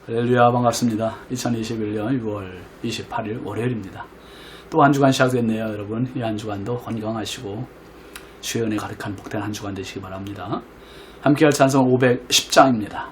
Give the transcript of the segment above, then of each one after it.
할렐루야, 반갑습니다. 2021년 6월 28일 월요일입니다. 또 한 주간 시작됐네요. 여러분, 이 한 주간도 건강하시고 주의 은혜 가득한 복된 한 주간 되시기 바랍니다. 함께할 찬송 510장입니다.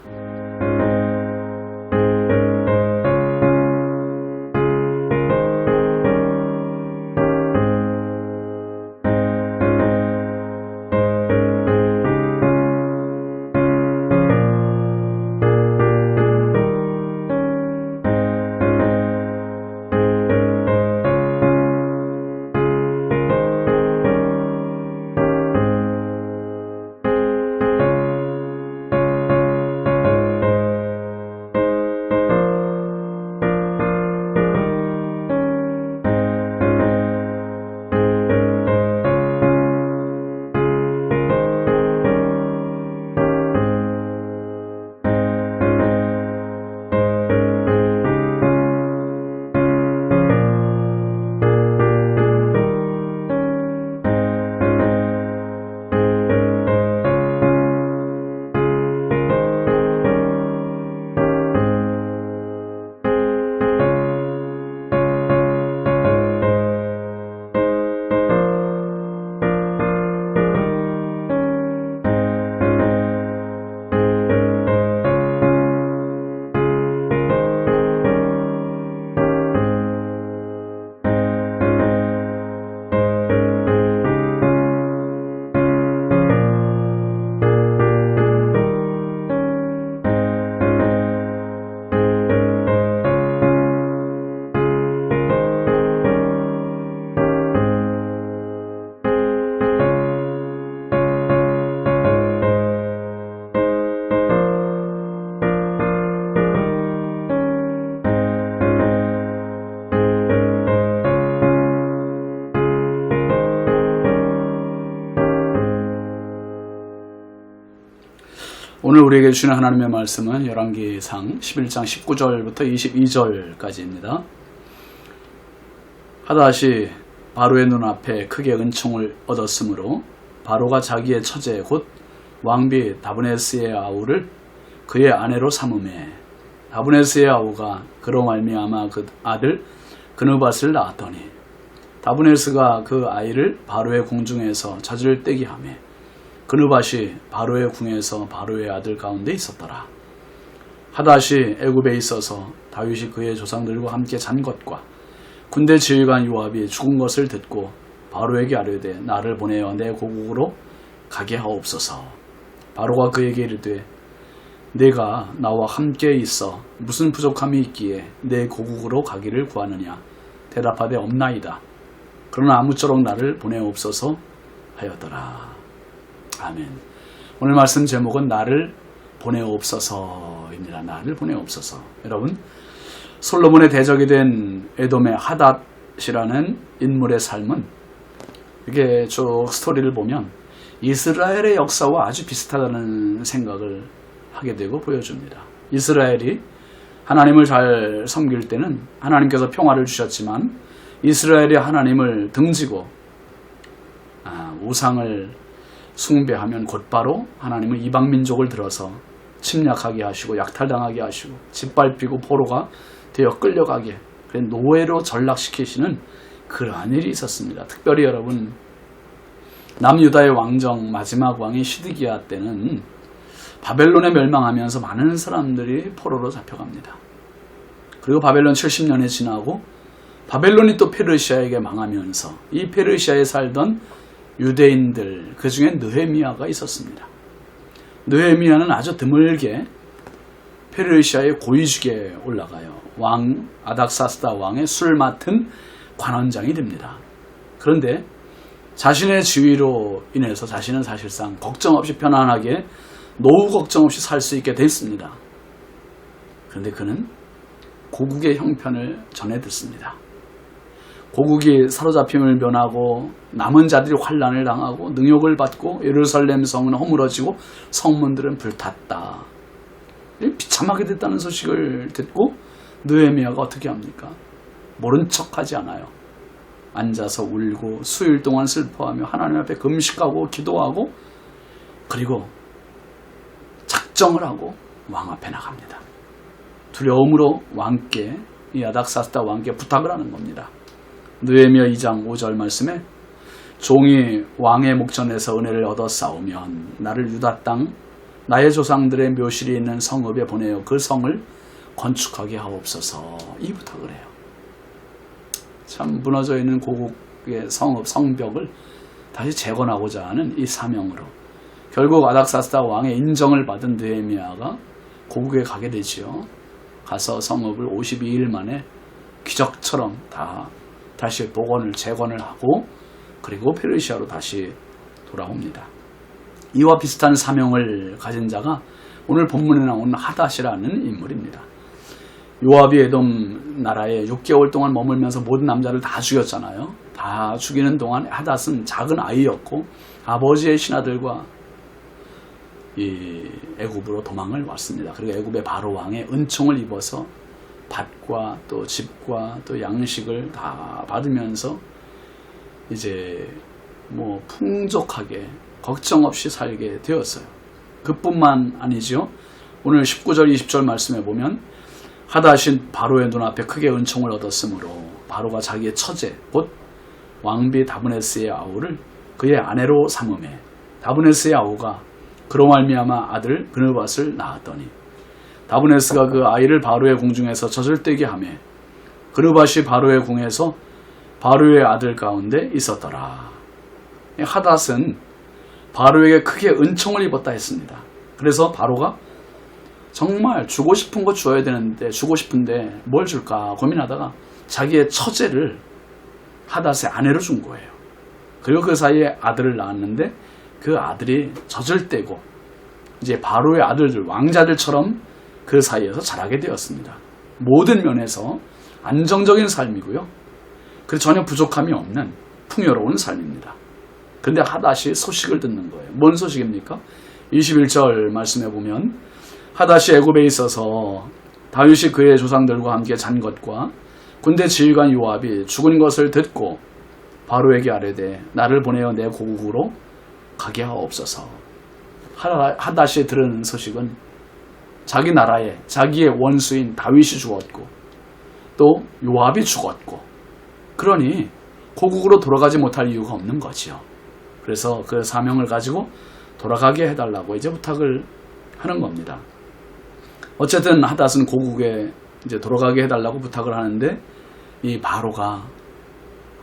오늘 우리에게 주시는 하나님의 말씀은 열왕기상 11장 19절부터 22절까지입니다. 하닷이 바로의 눈앞에 크게 은총을 얻었으므로 바로가 자기의 처제 곧 왕비 다브네스의 아우를 그의 아내로 삼음해 다브네스의 아우가 그로 말미암아 그 아들 그느밧을 낳았더니 다브네스가 그 아이를 바로의 궁중에서 젖을 떼게 하며 그느밧이 바로의 궁에서 바로의 아들 가운데 있었더라. 하닷이 애굽에 있어서 다윗이 그의 조상들과 함께 잔 것과 군대 지휘관 요압이 죽은 것을 듣고 바로에게 아뢰되 나를 보내어 내 고국으로 가게 하옵소서. 바로가 그에게 이르되 내가 나와 함께 있어 무슨 부족함이 있기에 내 고국으로 가기를 구하느냐. 대답하되 없나이다. 그러나 아무쪼록 나를 보내옵소서 하였더라. 아멘. 오늘 말씀 제목은 나를 보내옵소서입니다. 나를 보내옵소서. 여러분, 솔로몬의 대적이 된 에돔의 하닷이라는 인물의 삶은 이게 쭉 스토리를 보면 이스라엘의 역사와 아주 비슷하다는 생각을 하게 되고 보여줍니다. 이스라엘이 하나님을 잘 섬길 때는 하나님께서 평화를 주셨지만 이스라엘이 하나님을 등지고 우상을 숭배하면 곧바로 하나님은 이방민족을 들어서 침략하게 하시고 약탈당하게 하시고 짓밟히고 포로가 되어 끌려가게 노예로 전락시키시는 그러한 일이 있었습니다. 특별히 여러분, 남유다의 왕정 마지막 왕인 시드기야 때는 바벨론에 멸망하면서 많은 사람들이 포로로 잡혀갑니다. 그리고 바벨론 70년이 지나고 바벨론이 또 페르시아에게 망하면서 이 페르시아에 살던 유대인들, 그 중에 느헤미야가 있었습니다. 느헤미야는 아주 드물게 페르시아의 고위직에 올라가요. 왕 아닥사스다 왕의 술 맡은 관원장이 됩니다. 그런데 자신의 지위로 인해서 자신은 사실상 걱정 없이 편안하게 노후 걱정 없이 살 수 있게 됐습니다. 그런데 그는 고국의 형편을 전해 듣습니다. 고국이 사로잡힘을 면하고 남은 자들이 환난을 당하고 능욕을 받고 예루살렘 성은 허물어지고 성문들은 불탔다. 비참하게 됐다는 소식을 듣고 느헤미야가 어떻게 합니까? 모른 척하지 않아요. 앉아서 울고 수일 동안 슬퍼하며 하나님 앞에 금식하고 기도하고 그리고 작정을 하고 왕 앞에 나갑니다. 두려움으로 왕께, 이 아닥사스다 왕께 부탁을 하는 겁니다. 느헤미야 2장 5절 말씀에 종이 왕의 목전에서 은혜를 얻어 싸우면 나를 유다 땅 나의 조상들의 묘실이 있는 성읍에 보내어 그 성을 건축하게 하옵소서, 이 부탁을 해요. 참 무너져 있는 고국의 성읍, 성벽을 다시 재건하고자 하는 이 사명으로 결국 아닥사스다 왕의 인정을 받은 느헤미야가 고국에 가게 되지요. 가서 성읍을 52일 만에 기적처럼 다시 복원을 재건을 하고 그리고 페르시아로 다시 돌아옵니다. 이와 비슷한 사명을 가진 자가 오늘 본문에 나오는 하닷이라는 인물입니다. 요압이 에돔 나라에 6개월 동안 머물면서 모든 남자를 다 죽였잖아요. 다 죽이는 동안 하닷은 작은 아이였고 아버지의 신하들과 이 애굽으로 도망을 왔습니다. 그리고 애굽의 바로 왕의 은총을 입어서 밭과 또 집과 또 양식을 다 받으면서 이제 뭐 풍족하게 걱정 없이 살게 되었어요. 그뿐만 아니죠. 오늘 19절 20절 말씀에 보면 하닷이 바로의 눈앞에 크게 은총을 얻었으므로 바로가 자기의 처제 곧 왕비 다브네스의 아우를 그의 아내로 삼음해 다브네스의 아우가 그로 말미암아 아들 그느밧을 낳았더니 다브네스가 그 아이를 바로의 궁중에서 젖을떼게 하며 그느밧이 바로의 궁에서 바로의 아들 가운데 있었더라. 하닷은 바로에게 크게 은총을 입었다 했습니다. 그래서 바로가 정말 주고 싶은 거 주어야 되는데 주고 싶은데 뭘 줄까 고민하다가 자기의 처제를 하닷의 아내로 준 거예요. 그리고 그 사이에 아들을 낳았는데 그 아들이 젖을 떼고 이제 바로의 아들들 왕자들처럼 그 사이에서 자라게 되었습니다. 모든 면에서 안정적인 삶이고요. 그래서 전혀 부족함이 없는 풍요로운 삶입니다. 그런데 하닷이 소식을 듣는 거예요. 뭔 소식입니까? 21절 말씀해 보면 하닷이 애굽에 있어서 다윗이 그의 조상들과 함께 잔 것과 군대 지휘관 요압이 죽은 것을 듣고 바로에게 아뢰되 나를 보내어 내 고국으로 가게 하옵소서. 하닷이 들은 소식은 자기 나라에 자기의 원수인 다윗이 죽었고 또 요압이 죽었고 그러니 고국으로 돌아가지 못할 이유가 없는 거지요. 그래서 그 사명을 가지고 돌아가게 해달라고 이제 부탁을 하는 겁니다. 어쨌든 하닷은 고국에 이제 돌아가게 해달라고 부탁을 하는데 이 바로가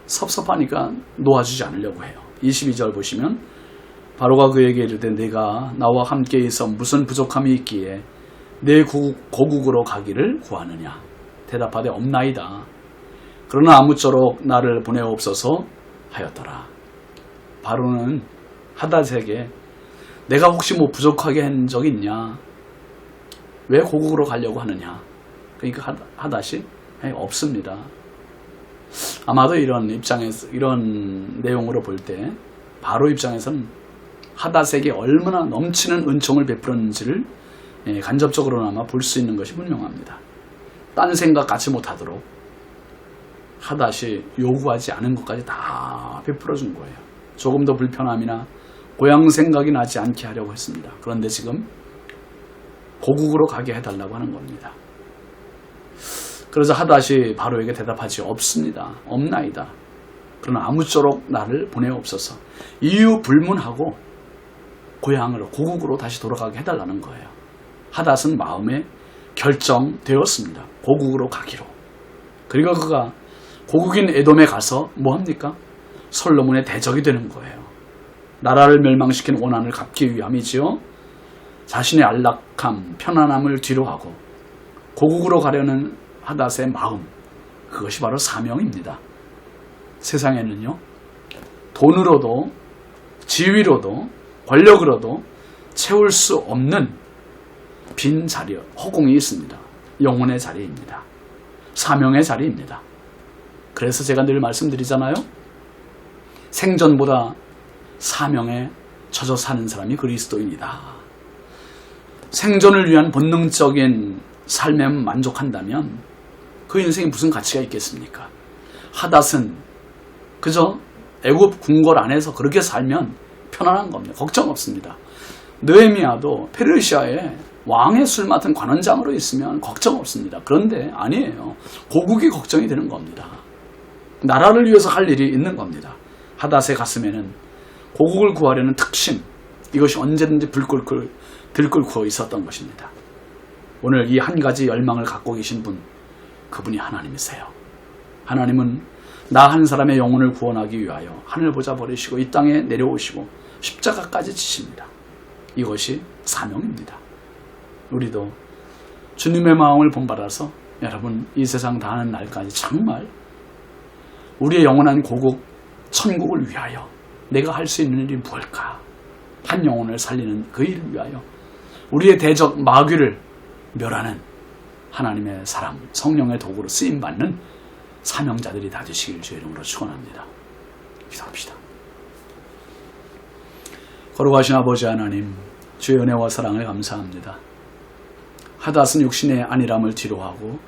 섭섭하니까 놓아주지 않으려고 해요. 22절 보시면 바로가 그에게 이르되 네가 나와 함께 있어 무슨 부족함이 있기에 내 고국으로 가기를 구하느냐. 대답하되 없나이다. 그러나 아무쪼록 나를 보내옵소서 하였더라. 바로는 하닷에게 내가 혹시 뭐 부족하게 한 적 있냐? 왜 고국으로 가려고 하느냐? 그러니까 하닷이 없습니다. 아마도 이런 입장에서 이런 내용으로 볼 때 바로 입장에서는 하닷에게 얼마나 넘치는 은총을 베풀었는지를 간접적으로나마 볼 수 있는 것이 분명합니다. 딴 생각 갖지 못하도록 하닷이 요구하지 않은 것까지 다 베풀어 준 거예요. 조금 더 불편함이나 고향 생각이 나지 않게 하려고 했습니다. 그런데 지금 고국으로 가게 해달라고 하는 겁니다. 그래서 하닷이 바로에게 대답하지 없습니다. 없나이다. 그러나 아무쪼록 나를 보내옵소서. 이유 불문하고 고향으로 고국으로 다시 돌아가게 해달라는 거예요. 하닷은 마음에 결정되었습니다. 고국으로 가기로. 그리고 그가 고국인 에돔에 가서 뭐합니까? 솔로몬의 대적이 되는 거예요. 나라를 멸망시킨 원한을 갚기 위함이지요. 자신의 안락함, 편안함을 뒤로하고 고국으로 가려는 하닷의 마음, 그것이 바로 사명입니다. 세상에는요, 돈으로도 지위로도 권력으로도 채울 수 없는 빈 자리, 허공이 있습니다. 영혼의 자리입니다. 사명의 자리입니다. 그래서 제가 늘 말씀드리잖아요. 생전보다 사명에 젖어 사는 사람이 그리스도인이다. 생존을 위한 본능적인 삶에 만족한다면 그 인생에 무슨 가치가 있겠습니까? 하닷은 그저 애굽 궁궐 안에서 그렇게 살면 편안한 겁니다. 걱정 없습니다. 느헤미야도 페르시아의 왕의 술 맡은 관원장으로 있으면 걱정 없습니다. 그런데 아니에요. 고국이 걱정이 되는 겁니다. 나라를 위해서 할 일이 있는 겁니다. 하닷의 가슴에는 고국을 구하려는 특심, 이것이 언제든지 들끓고 있었던 것입니다. 오늘 이 한 가지 열망을 갖고 계신 분, 그분이 하나님이세요. 하나님은 나 한 사람의 영혼을 구원하기 위하여 하늘 보좌 버리시고 이 땅에 내려오시고 십자가까지 지십니다. 이것이 사명입니다. 우리도 주님의 마음을 본받아서 여러분 이 세상 다하는 날까지 정말 우리의 영원한 고국 천국을 위하여 내가 할 수 있는 일이 무엇일까? 한 영혼을 살리는 그 일을 위하여 우리의 대적 마귀를 멸하는 하나님의 사람, 성령의 도구로 쓰임받는 사명자들이 다 되시길 주의 이름으로 축원합니다. 기도합시다. 거룩하신 아버지 하나님, 주의 은혜와 사랑을 감사합니다. 하닷은 육신의 안일함을 뒤로하고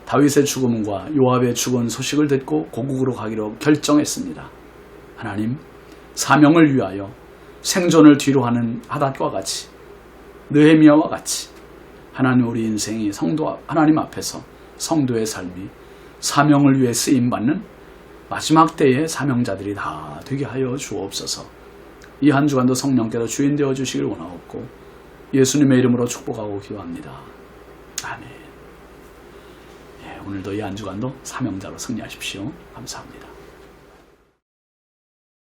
다윗의 죽음과 요압의 죽은 소식을 듣고 고국으로 가기로 결정했습니다. 하나님, 사명을 위하여 생존을 뒤로하는 하닷과 같이 느헤미야와 같이 하나님 우리 인생이 성도 하나님 앞에서 성도의 삶이 사명을 위해 쓰임받는 마지막 때의 사명자들이 다 되게 하여 주옵소서. 이 한 주간도 성령께서 주인 되어 주시길 원하옵고 예수님의 이름으로 축복하고 기도합니다. 아멘. 오늘도 이 한 주간도 사명자로 승리하십시오. 감사합니다.